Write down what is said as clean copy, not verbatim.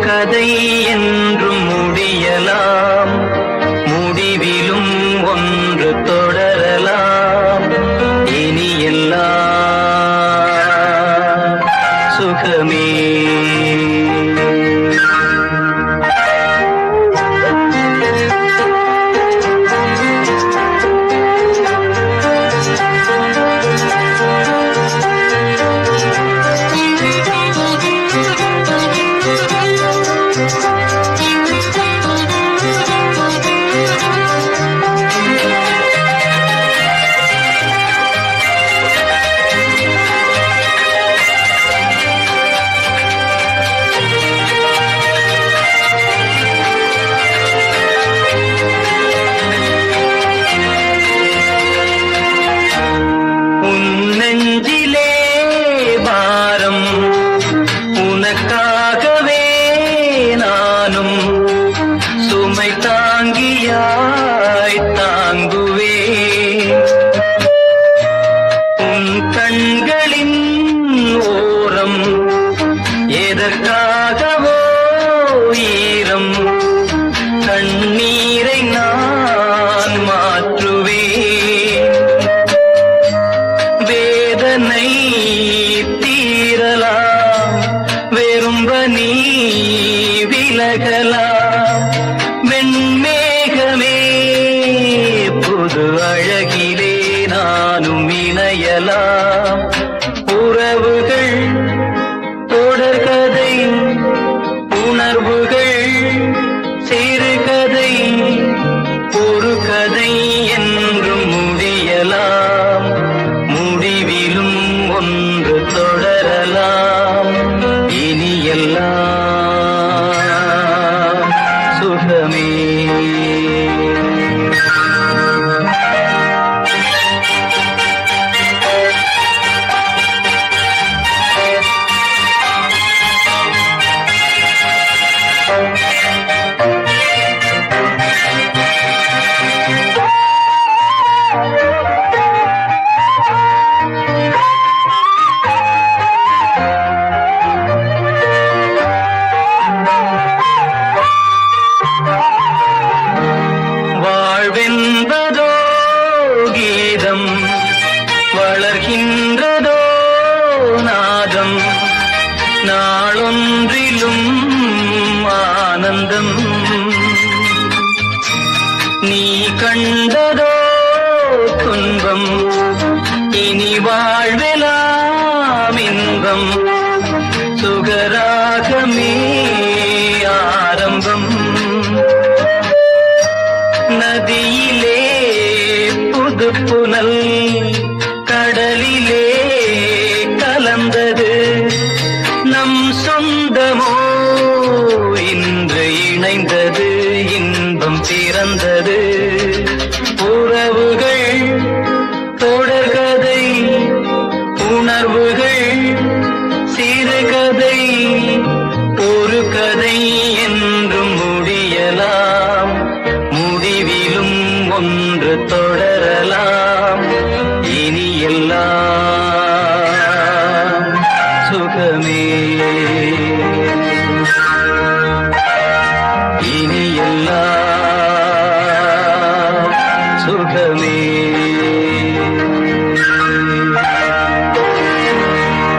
கதை என்றும் முடியலாம், முடிவிலும் ஒன்று தொடரலாம். இனி எல்லாம் சுகமே. உனக்காகவே நானும் சுமை தாங்கியாய் தாங்குவே. உன் கண்களின் ஓரம் எதற்காகவோ ஈரம், கண்ணீரை நான் மாற்றுவேன். வேதனை தீரலாம், வெறும்ப நீ விலகலாம். வெண்மேகமே புது அழகிலே நானும் இணையலாம். உறவுகள் தொடர்கதை, உணர்வுகள் சிறுகதை, ஒரு கதை என்றும் முடியலாம், முடிவிலும் ஒன்று தொடரலாம். இனி எல்லாம் சுகமே. வாழ்வென்பதோ கீதம், வளர்கின்றதோ நாதம், நாளொன்றிலும் ஆனந்தம். நீ கண்டதோ துன்பம், இனி வாழ்வெலாம் இன்பம். சுகராகமே ஆரம்பம். நதியிலே புது புனல், கடலிலே கலந்தது. நம் சொந்தமோ இன்று இணைந்தது, இன்பம் பிறந்தது. உறவுகள் தொடர்கதை, உணர்வுகள் சிறுகதை, ஒரு கதை என்றும் முடியலாம், முடிவிலும் ஒன்று தொடரலாம். இனி எல்லாம் சுகமே. இனி எல்லாம் சுகமே.